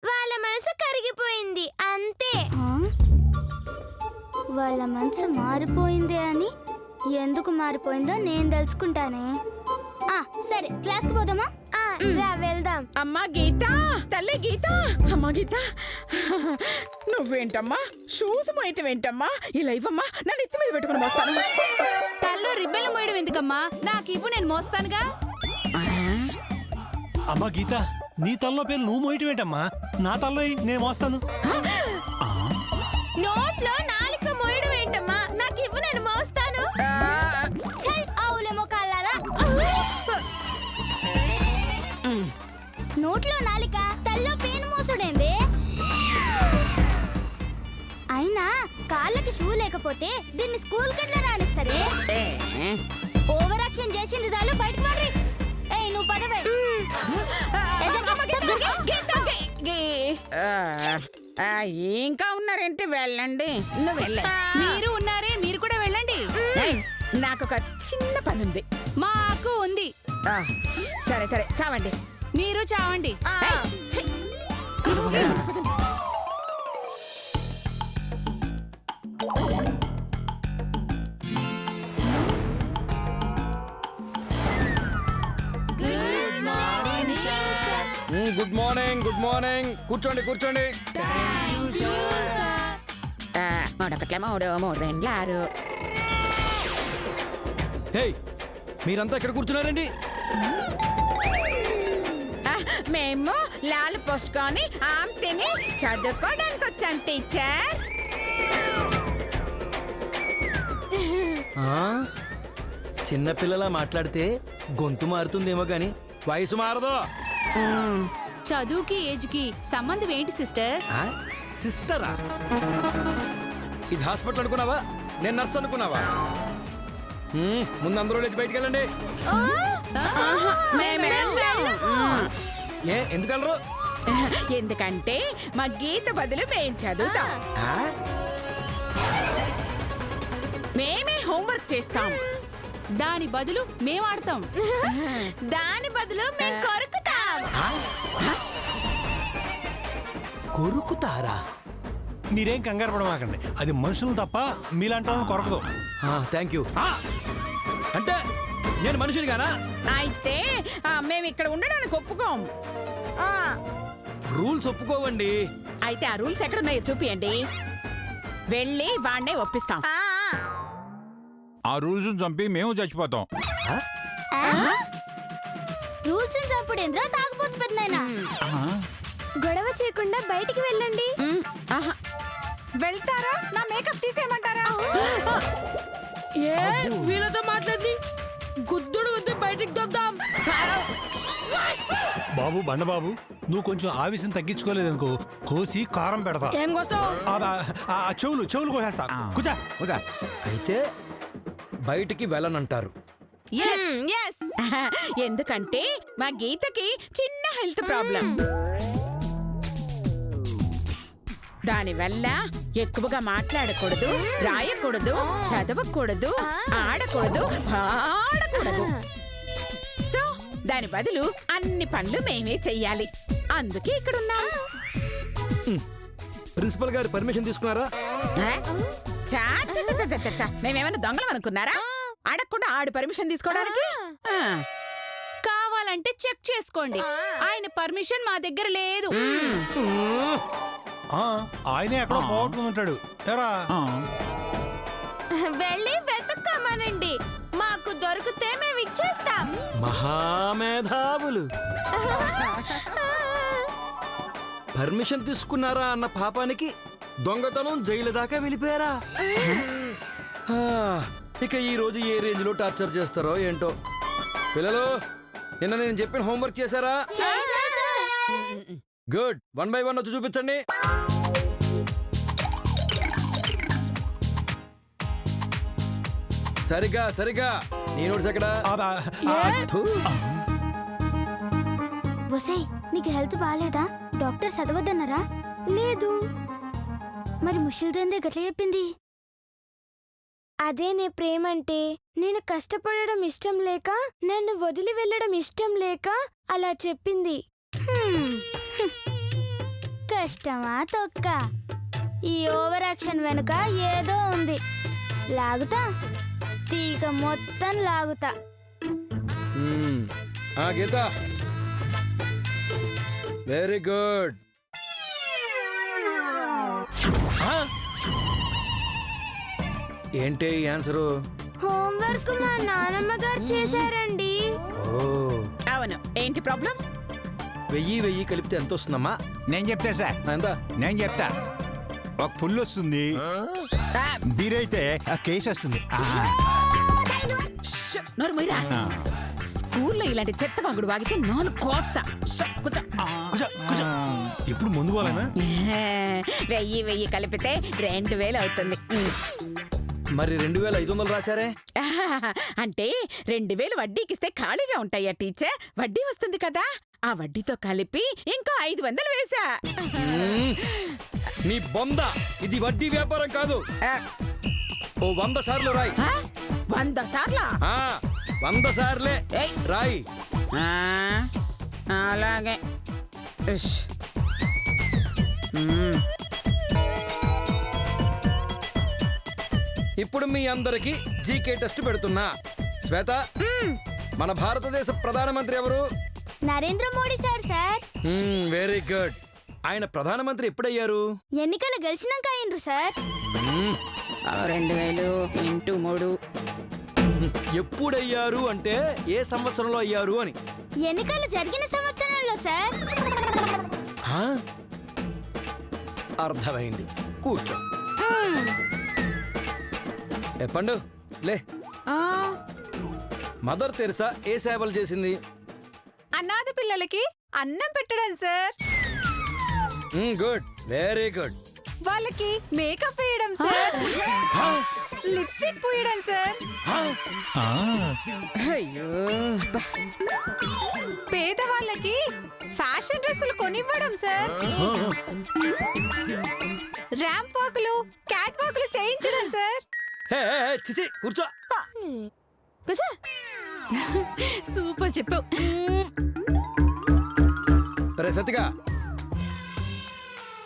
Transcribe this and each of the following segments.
వాళ్ళ మనసు కరిగిపోయింది అంతే. వాళ్ళ మనసు మారిపోయింది అని ఎందుకు మారిపోయిందో నేను తెలుసుకుంటానే. సరే క్లాస్కి పోదామా? రా వెళ్దాం. అమ్మా గీత, తల్లి గీత, అమ్మా గీత, నువ్వేంటమ్మా షూస్ మోయటం ఏంటమ్మా? ఇలా ఇవ్వమ్మా, నన్ను ఎత్తి మీద పెట్టుకుని మోస్తాను. తల్లో రిబ్బెలు మోయడం ఎందుకమ్మా? నాకు ఇవ్వు, నేను మోస్తానుగా. అమ్మా గీత, నీ తల్లో పేరు నువ్వు మోయటం ఏంటమ్మా? నా తల్లో నేను మోస్తాను. నోట్లో నాలుక మోయడం ఏంటమ్మా? నాకు ఇవ్వు, నేను మోస్తాను. నోట్లో నాలిక, తల్లో పేను మోసుడేంది? అయినా కాళ్ళకి షూ లేకపోతే దీన్ని స్కూల్ కెట్లా రాణిస్తారే? ఓవర్ యాక్షన్ చేసింది చాలు, బయటకు పడ్రి. నువ్వు పదవే. ఇంకా ఉన్నారేంటి? వెళ్ళండి, నువ్వు వెళ్ళ. మీరు ఉన్నారే, మీరు కూడా వెళ్ళండి. నాకు ఒక చిన్న పని ఉంది. మాకు ఉంది. సరే సరే, చావండి. మీరు చావండి. Good morning, good morning. కూర్చోండి కూర్చోండి. మూడొకట్ల మూడు, మూడు రెండ్ల ఆరు. హే, మీరంతా ఇక్కడ కూర్చున్నారండి? మేము లాలు పోసుకొని ఆమ్ తిని చదువుకోవడానికి వచ్చాం టీచర్. చిన్నపిల్లలా మాట్లాడితే గొంతు మారుతుందేమో గాని వయసు మారదు. చదువుకి ఏజ్ కి సంబంధం ఏంటి సిస్టర్? సిస్టరా? ఇది హాస్పిటల్ అనుకున్నావా? నేను నర్స్ అనుకున్నావా? ముందు అందరూ లేచి బయటికి వెళ్ళండి. ఎందుకలరు? ఎందుకంటే మా గీత బదులు మేము చదువుతాం. మేమే హోంవర్క్ చేస్తాం. దాని బదులు మేము ఆడతాం. దాని బదులు మేము కొరుకుతాం. కొరుకుతారా? మీరేం కంగారు పడమాకండి, అది మనుషులు తప్ప మీలాంటి వాళ్ళని కొరకదు. Thank you. అంటే నేను మనిషిని గానా? అయితే మేము ఇక్కడ ఉండడానికి ఒప్పుకోం. రూల్స్ ఒప్పుకోవండి. అయితే ఆ రూల్స్ ఎక్కడున్నాయో చూపియండి, వెళ్ళి వాడినే ఒప్పిస్తాం. ఆ రూల్స్ చంపి మేము చచ్చిపోతాం. రూల్స్ చంపుడేంద్రా? తాగుపోతు పెద్దనాయనా. గొడవ చేయకుండా బయటికి వెళ్ళండి. వెళ్తారా? నా మేకప్ తీసేయమంటారా? వీళ్ళతో మాట్లాడి గుద్దుడు గుద్దు బయటికి దొబ్దాం. బాబు బండబాబు, నువ్వు కొంచెం ఆవేశం తగ్గించుకోలేదనుకో, కోసి కారం పెడతా. ఏం కోస్తావు? చెవులు చెవులు కోసేస్తా. కూర్చో కూర్చో. అయితే బయటికి వెళ్ళనంటారు. ఎందుకంటే మా గీతకి చిన్న హెల్త్ ప్రాబ్లం. దానివల్ల ఎక్కువగా మాట్లాడకూడదు, రాయకూడదు, చదవకూడదు, ఆడకూడదు, పాడకూడదు. సో దాని బదులు అన్ని పనులు మేమే చెయ్యాలి. అందుకే ఇక్కడున్నాం. ప్రిన్సిపల్ గారు పర్మిషన్ తీసుకున్నారా? మేమేమైనా దొంగలం అనుకున్నారా? అడగకుండా ఆడు పర్మిషన్ తీసుకోవడానికి? కావాలంటే చెక్ చేసుకోండి. ఆయన పర్మిషన్ మా దగ్గర లేదు. ఆయనే ఎక్కడో పోగొట్టుకుంటాడు. వెళ్ళి వెతుక్కోమనండి, మాకు దొరికితే మేము ఇచ్చేస్తాం. మహామేధావులు. పర్మిషన్ తీసుకున్నారా అన్న పాపానికి దొంగతనం జైలు దాకా వెళ్ళిపోయారా? ఇక ఈ రోజు ఏ రేంజ్ లో టార్చర్ చేస్తారో ఏంటో. పిల్లలు, నిన్న నేను చెప్పిన హోంవర్క్ చేశారా? గుడ్. 1 by 1 వచ్చి చూపించండి. సరిగా సరిగా. నీ నోట్స్ ఎక్కడా? వసై, నీకు హెల్త్ బాగాలేదా? డాక్టర్ చదవద్దన్నారా? లేదు. మరి ముషిల్దేందే గట్ల చెప్పింది? అదేనే ప్రేమంటే. నేను కష్టపడడం ఇష్టం లేక, నన్ను వదిలి వెళ్ళడం ఇష్టం లేక అలా చెప్పింది. కష్టమా తొక్క? ఈ ఓవర్ యాక్షన్ వెనుక ఏదో ఉంది. లాగుతా, తీగ మొత్తం లాగుతా. గీత వెరీ గుడ్. ఏంటి ఆన్సరు? హోంవర్క్ మా నానమ్మ గారు చేశారండి. అవును, ఏంటి ప్రాబ్లం? 1000 కలిపితే ఎంత వస్తుందమ్మా? నేను చెప్తా సార్, ఎంత? నేను చెప్తా. ఒక ఫుల్ వస్తుంది, బీరైతే ఆ కేసు వస్తుంది. నోరు మొయ్యరా. స్కూల్లో ఇలాంటి చెత్త వాగుడు వాగితే నాలుగు కోస్తా. కూర్చో. ఇప్పుడు ముందు వాళ్ళనా? 1000 కలిపితే 2000 అవుతుంది. మరి 2500 రాశారే? అంటే 2000 వడ్డీకిస్తే ఖాళీగా ఉంటాయా టీచర్? వడ్డీ వస్తుంది కదా, ఆ వడ్డీతో కలిపి ఇంకో 500 వేసా. నీ బొంద, ఇది వడ్డీ వ్యాపారం కాదు. ఓ 100 సార్లు రాయి. 100 సార్లా? 100 సార్లే రాయి. అలాగే. ఇప్పుడు మీ అందరికి జీకే టెస్ట్ పెడుతున్నా. శ్వేత, మన భారతదేశ ప్రధానమంత్రి ఎవరు? Narendra Modi sir. Sir very good. ఆయన ప్రధానమంత్రి ఎప్పుడయ్యారు? ఎన్నికలు గెలిచినాక అయ్యిండ్రు సార్. 2000 × 3. ఎప్పుడయ్యారు అంటే ఏ సంవత్సరంలో అయ్యారు అని. ఎన్నికలు జరిగిన సంవత్సరంలో సార్. అర్థమైంది, కూర్చో. చెప్పండు లే. మదర్ తెరిసా ఏ సేవలు చేసింది? అనాథ పిల్లలకి అన్నం పెట్టడం సార్. Good, very good. వాళ్ళకి మేకప్ వేయడం సార్. లిప్స్టిక్ పూయడం సార్. అయ్యో, పేదవాళ్ళకి ఫ్యాషన్ డ్రెస్సులు కొనివ్వడం సార్. ర్యాంప్ వాకులు, క్యాట్ వాకులు చేయించడం సార్. చిచి, కూర్చో. సూపర్ చెప్పావు. రే సతిగా,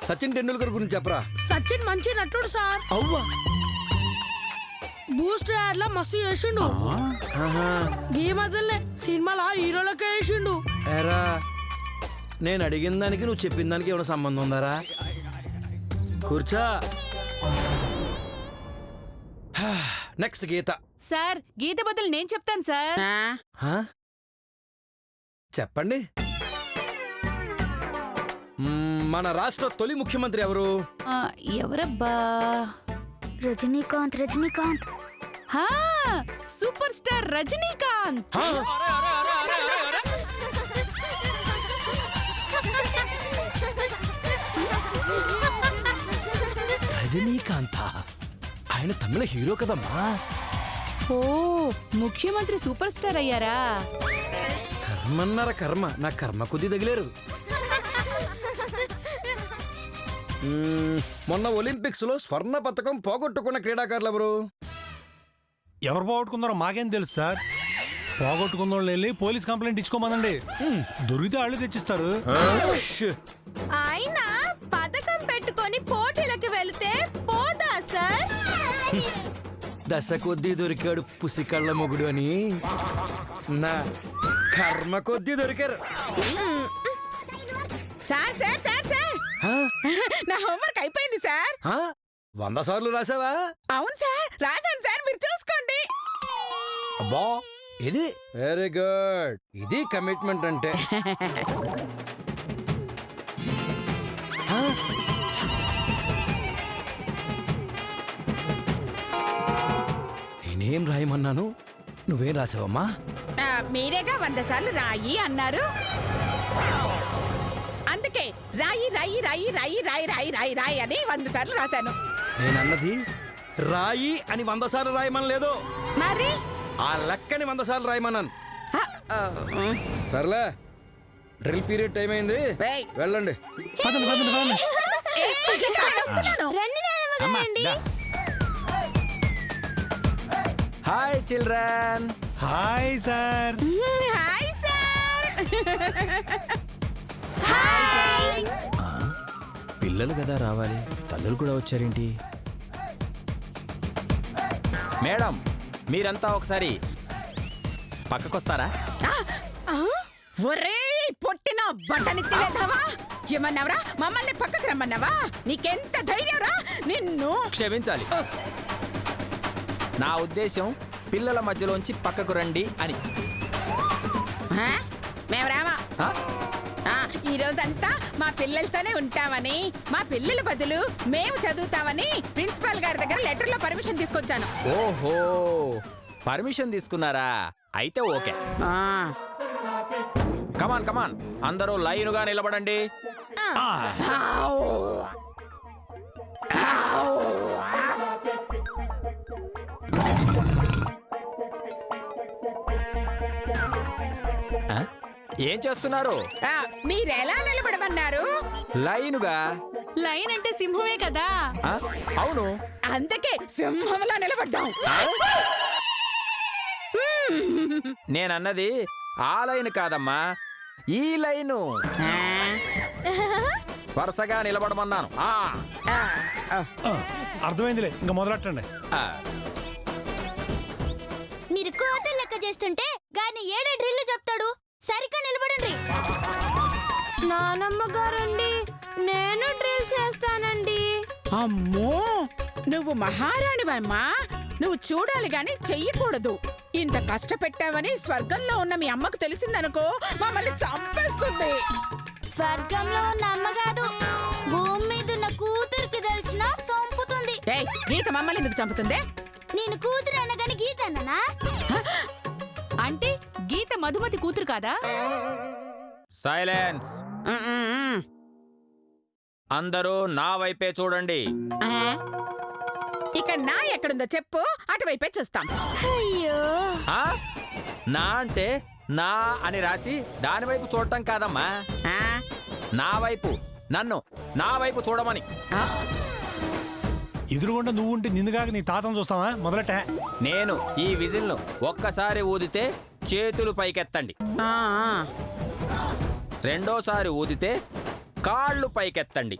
సచిన్ టెండూల్కర్ గురించి చెప్పరా. సచిన్ మంచి నటుడు సార్. అవ్వా, బూస్ట్ యాడ్లా మస్తు చేసిండు. ఈ మధ్యలో సినిమాలో హీరోలకే వేసిండు. ఏరా, నేను అడిగిన దానికి నువ్వు చెప్పిన దానికి ఏమైనా సంబంధం ఉందారా? కూర్చో. నెక్స్ట్ గీత. సార్, గీత బదులు నేను చెప్తాను సార్. చెప్పండి. మన రాష్ట్ర తొలి ముఖ్యమంత్రి ఎవరు? ఎవరబ్బా? రజనీకాంత్. రజనీకాంత్. Super star Rajinikanth. రజనీకాంత? ఆయన తమిళ హీరో కదమ్మా. ఓ, ముఖ్యమంత్రి సూపర్ స్టార్ అయ్యారా? కర్మన్నార కర్మ, నా కర్మ కొద్ది తగిలేరు. మొన్న ఒలింపిక్స్ లో స్వర్ణ పతకం పోగొట్టుకున్న క్రీడాకారులు ఎవరు? ఎవరు పోగొట్టుకున్నారో మాకేం తెలుసు సార్. పోగొట్టుకున్న వాళ్ళు వెళ్ళి పోలీస్ కంప్లైంట్ ఇచ్చుకోమనండి. దొరికితే వాళ్ళు తెచ్చిస్తారు. ఆయన పథకం పెట్టుకొని పోటీలకు వెళితే పోదా సార్? దశ కొద్దీ దొరికాడు పుసికళ్ళ మొగుడు అని, నా కర్మ కొద్దీ దొరికారు. సార్ సార్ సార్ సార్, నా హోంవర్క్ అయిపోయింది సార్. 100 సార్లు రాసావా? అవును సార్, రాశాను సార్, మీరు చూసుకోండి. అబ్బా, ఇది వెరీ గుడ్. ఇది కమిట్మెంట్ అంటే. నేనేం రాయమన్నాను, నువ్వేం రాసావమ్మా? మీరేగా 100 సార్లు రాయి అన్నారు, అందుకే రాయి రాయి రాయి రాయి రాయి రాయి రాయి రాయి అని 100 సార్లు రాశాను. నేనన్నది రాయి అని 100 సార్లు రాయమనలేదు, మరి ఆ లెక్కని 100 సార్లు రాయమన్నాను. సర్లే, డ్రిల్ పీరియడ్ టైం అయింది, వెళ్ళండి. రండి నానమ్మ గారండి. Hi children. Hi sir. Hi sir. పిల్లలు కదా రావాలి, తల్లులు కూడా వచ్చారేంటి? మేడం, మీరంతా ఒకసారి పక్కకొస్తారా? ఒరే పొట్టిన బట్టనెత్తి వేద్దావా? ఏమన్నావరా? మమ్మల్ని పక్కకు రమ్మన్నావా? నీకెంత ధైర్యంరా? నిన్ను క్షమించాలి, నా ఉద్దేశం పిల్లల మధ్యలోంచి పక్కకు రండి అని. ఆ? మేము రామా. ఆ? ఈ రోజంతా మా పిల్లలతోనే ఉంటామని, మా పిల్లల బదులు మేము చదువుతామని ప్రిన్సిపాల్ గారి దగ్గర లెటర్లో పర్మిషన్ తీసుకొచ్చాను. ఓహో, పర్మిషన్ తీసుకున్నారా? అయితే ఓకే. కమాన్ కమాన్, అందరూ లైనుగా నిలబడండి. ఏం చేస్తున్నారు? మీరెలా నిలబడమన్నారు? లైనుగా. లైన్ అంటే సింహమే కదా. ఆ, అవును. అందుకే సింహంలో నిలబడ్డాం. నేనన్నది ఆ లైన్ కాదమ్మా, ఈ లైను. వరుసగా నిలబడమన్నాను. అర్థమైందిలే, ఇంకా మొదలెట్టండి. మీరు కోతలు లెక్క చేస్తుంటే గాని ఏడే డ్రిల్ చెప్తాడు. సరిగ్గా నిలబడండి. నానమ్మ గారండి, నేను డ్రిల్ చేస్తానండి. అమ్మో, నువ్వు మహారాణివమ్మా. నువ్వు చూడాలి గాని చెయ్యకూడదు. ఇంత కష్టపెట్టావని స్వర్గంలో ఉన్న మీ అమ్మకు తెలిసిందనుకో, మమ్మల్ని చంపేస్తుంది. స్వర్గంలో ఉన్న అమ్మ కాదు, భూమి మీద ఉన్న కూతురికి తెలిసినా చంపుతుంది. ఏయ్, గీత మమ్మల్ని ఎందుకు చంపుతుంది? నేను కూతురు అనగాని గీత అన్ననా? అంటే గీత మధుమతి కూతురు కాదా? సైలెన్స్. అందరూ నా వైపే చూడండి. ఇక్కడ నా ఎక్కడుందో చెప్పు, అటువైపే చూస్తాం. అయ్యో, ఆ? నా అంటే నా అని రాసి దాని వైపు చూడటం కాదమ్మా, ఆ? నా వైపు, నన్ను నా వైపు చూడమని. ఎదురుగుండా నువ్వు ఉంటే నిన్నుగాక నీ తాతను చూస్తావా? మొదలెట్ట. నేను ఈ విజిల్ను ఒక్కసారి ఊదితే చేతులు పైకెత్తండి, ఆ, ఆ. రెండోసారి ఊదితే కాళ్ళు పైకెత్తండి,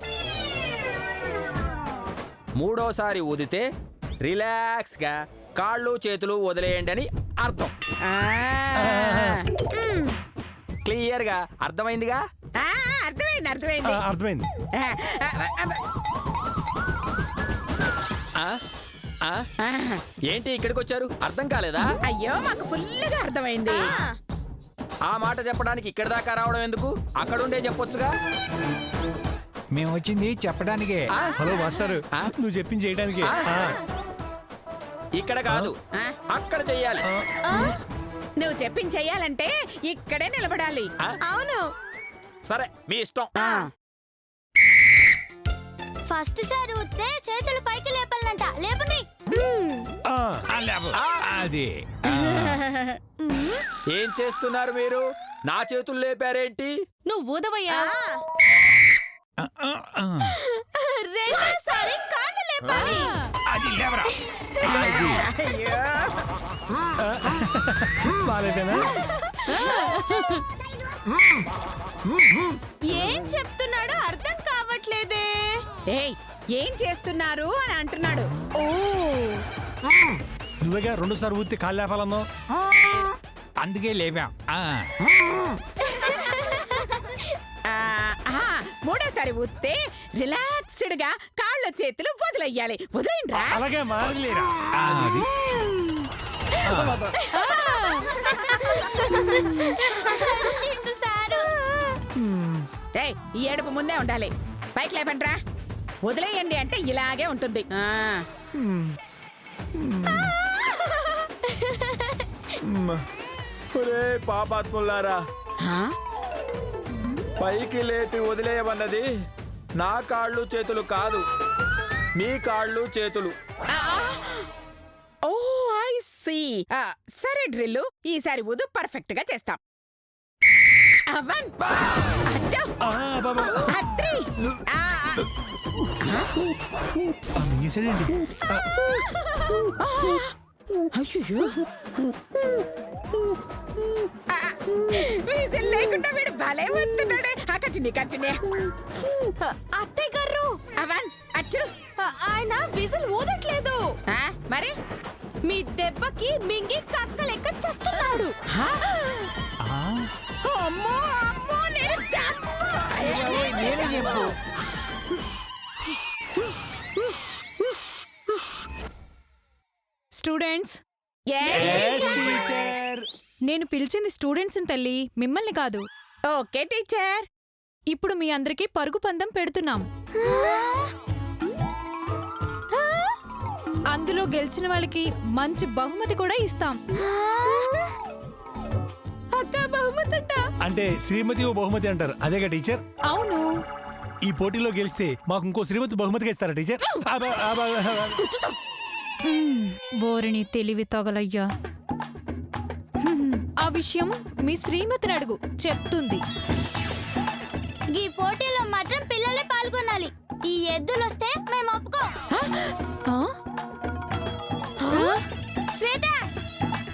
మూడోసారి ఊదితే రిలాక్స్ గా కాళ్ళు చేతులు వదిలేయండి అని అర్థం. ఆ. క్లియర్ గా అర్థమైందిగా? ఆ, అర్థమైంది అర్థమైంది. అర్థమైంది. ఆ? ఆ? ఆ. ఏంటి ఇక్కడికి వచ్చారు? అర్థం కాలేదా? అయ్యో, మాకు ఫుల్గా అర్థమైంది. ఆ మాట చెప్పడానికి ఇక్కడ దాకా రావడం ఎందుకు? అక్కడుండే చెప్పొచ్చుగా. మేము వచ్చింది చెప్పడానికే. హలో మాస్టర్, ఆ? నువ్వు చెప్పింది చేయడానికి. ఇక్కడ కాదు, ఆ? అక్కడ చెయ్యాలి. నువ్వు చెప్పింది చెయ్యాలంటే ఇక్కడే నిలబడాలి. ఆ? అవును. సరే, మీ ఇష్టం. ఫస్ట్ సారి ఊస్తే చేతులు పైకి లేపాలంట. లేపండి. అది ఏం చేస్తున్నారు మీరు? నా చేతులు లేపారేంటి? నువ్వు ఊదవయ్యా. రెండోసారి కాళ్ళు లేపాలి. అది లేవరా. అయ్యో. బాగాలేపేనా? ఏం చెప్తున్నాడో అర్థం కావట్లేదే. ఏయ్, ఏం చేస్తున్నారు అని అంటున్నాడు. నువ్వేగా రెండోసారి ఊతి కాళ్ళు లేపాలన్నావు. అందుకే లేపాం. మూడోసారి ఊస్తే రిలాక్స్డ్ గా కాళ్ళ చేతులు వదిలేయాలి. వదిలేయండి రా. అలాగే మారలేరా? అది సచ్చిండు సారు. ఏయ్, ఈ ఏడుపు ముందే ఉండాలి. పైకి లేపండి రా. వదిలేయండి అంటే ఇలాగే ఉంటుంది. పాపాత్ములారా, ఆ? పైకి లేపి వదిలేయమన్నది నా కాళ్ళు చేతులు కాదు, మీ కాళ్ళు చేతులు. ఓ, ఐ సీ. సరే డ్రిల్లు, ఈసారి ఊదు పర్ఫెక్ట్ గా చేస్తాం. అవన్, అడ్డు, అత్రి. మింగేసాడండి. అయ్యో విజిల్ లేకుండా వీడు భలే వస్తున్నాడే. కంటిన్యూ అత్తయ్య గారు అవన్ అచ్చు. ఆయన విజిల్ ఊదట్లేదు. మరి మీ దెబ్బకి మింగి కక్క లెక్క చేస్తున్నాడు. అమ్మో అమ్మో నేను స్టూడెంట్స్, నేను పిలిచింది స్టూడెంట్స్ తల్లి, మిమ్మల్ని కాదు. Okay teacher. ఇప్పుడు మీ అందరికీ పరుగు పందెం పెడుతున్నాం. అందులో గెలిచిన వాళ్ళకి మంచి బహుమతి కూడా ఇస్తాం. అక్క బహుమతి అంట. అంటే శ్రీమతి ఓ బహుమతి అంటారు అదేగా టీచర్? అవును. ఈ పోటీలో గెలిస్తే మాకు ఇంకో శ్రీమతి బహుమతిగా ఇస్తారా టీచర్? ఓరిని తెలివి తగలయ్యా. ఆ విషయం మీ శ్రీమతిని అడుగు, చెప్తుంది. ఈ పోటీలో మాత్రం పిల్లలే పాల్గొనాలి. ఈ ఎద్దులొస్తే మేము ఒప్పుకో. శ్వేత,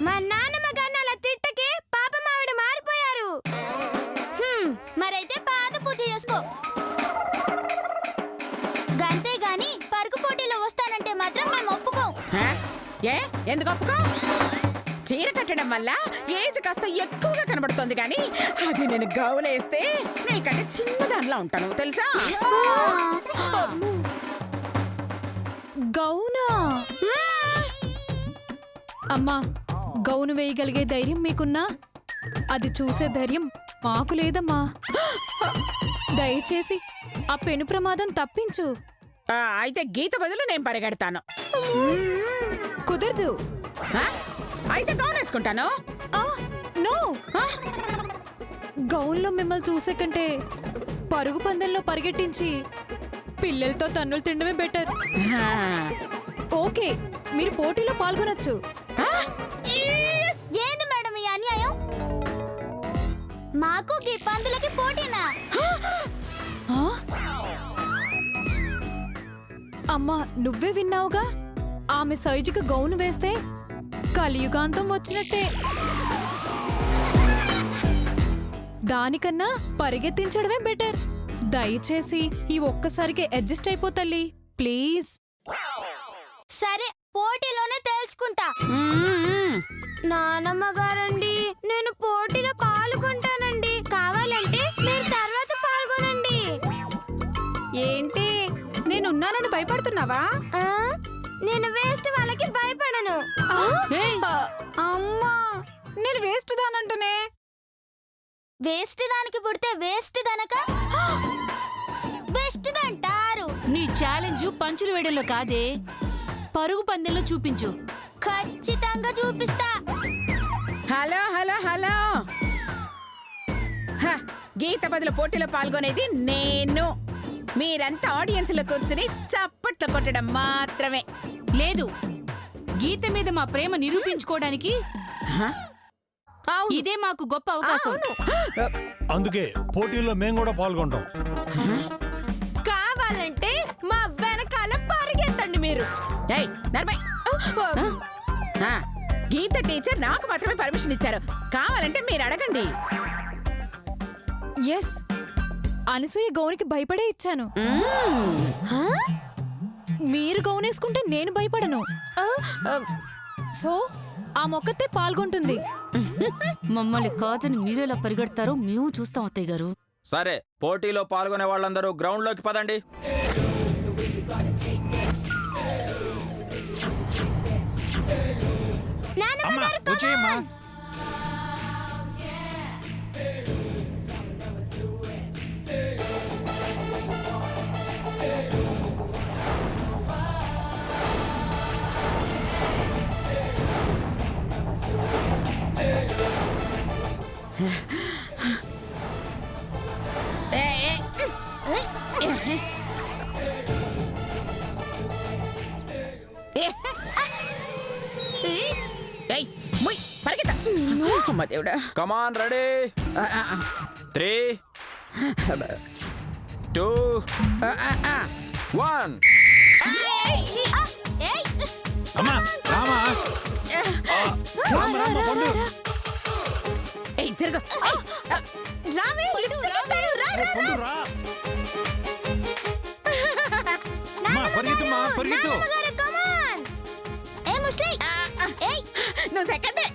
మా నాన్నమ్మ గారిని అలా తిట్టకి పాపం ఆవిడ మారిపోయారు. మరైతే పాద పూజ చేసుకో. గంతే గాని పరుగు పోటీలో వస్తానంటే మాత్రం మేము ఒప్పుకోం. ఎందుకు ఒప్పుకో? చీర కట్టడం వల్ల ఏజ్ కాస్త ఎక్కువగా కనబడుతోంది కానీ అది నేను గౌలేస్తే నీకంటే చిన్నదానిలా ఉంటాను తెలుసా? గౌనా? అమ్మా, గౌను వేయగలిగే ధైర్యం మీకున్నా అది చూసే ధైర్యం మాకు లేదమ్మా. దయచేసి ఆ పెను ప్రమాదం తప్పించు. అయితే గీత బదులు నేను పరిగెడతాను. కుదరదు. అయితే గౌన్ వేసుకుంటాను. నో, గౌన్లో మిమ్మల్ని చూసే కంటే పరుగు పందెంలో పరిగెట్టించి పిల్లలతో తన్నులు తినడమే బెటర్. ఓకే, మీరు పోటీలో పాల్గొనొచ్చు. ఏంది మేడం ఈ అన్యాయం? మాకు ఈ పందులకి పోటీనా? అమ్మా, నువ్వే విన్నావుగా, ఆమె సైజుకి గౌను వేస్తే కలియుగాంతం వచ్చినట్టే. దానికన్నా పరిగెత్తించడమే బెటర్. దయచేసి ఈ ఒక్కసారికి అడ్జస్ట్ అయిపో తల్లి, ప్లీజ్. సరే, పోటీలోనే తేల్చుకుంటా. నానమ్మ గారండి, నేను పోటీలో పాల్గొంటానండి. కావాలంటే మీరు తర్వాత పాల్గొనండి. ఏంటి నేనున్నానని భయపడుతున్నావా? నేను వేస్ట్ వాళ్ళకి భయపడను. అమ్మా, నేను వేస్ట్ దానంటనే. వేస్ట్ దానికి పుడితే వేస్ట్ దనక బెస్ట్ దంటారు. నీ ఛాలెంజ్ పంచులు వేయడంలో కాదే, పరుగు పందెంలో చూపించు. ఖచ్చితంగా చూపిస్తా. హలో హలో హలో, గీత బదులు పోటీలో పాల్గొనేది నేను. మీరంతా ఆడియన్స్ లో కూర్చుని చప్పట్లు కొట్టడం మాత్రమే. లేదు, గీత మీద మా ప్రేమ నిరూపించుకోవడానికి ఇదే మాకు గొప్ప అవకాశం. అందుకే పోటీల్లో మేము కూడా పాల్గొంటాం. కావాలంటే మా వెనకాల పరిగెత్తండి మీరు. గీత టీచర్ నాకు మాత్రమే పర్మిషన్ ఇచ్చారు, కావాలంటే మీరు అడగండి. ఎస్, అనసూయ గౌనికి భయపడే ఇచ్చాను. మీరు గౌనేసుకుంటే నేను భయపడను. సో ఆ మొక్కతే పాల్గొంటుంది. మమ్మల్ని కాదని మీరెలా పరిగెడతారో మేము చూస్తాం అత్తయ్య గారు. సరే, పోటీలో పాల్గొనే వాళ్ళందరూ గ్రౌండ్ లోకి పదండి. వచ్చేయమ్మా. దేవుడా. కమాన్, రెడీ? 3, 2, 1. అమ్మా రామా పండు ఏయ్, జరుగు. ఏయ్, రావే లిప్స్టిక్ ఇస్తాను రా రా రా పండు రా అమ్మా పరిగెత్తమ్మా పరిగెత్తు కమాన్ ఏ ముస్లి ఏయ్ నువ్వు సెకండే.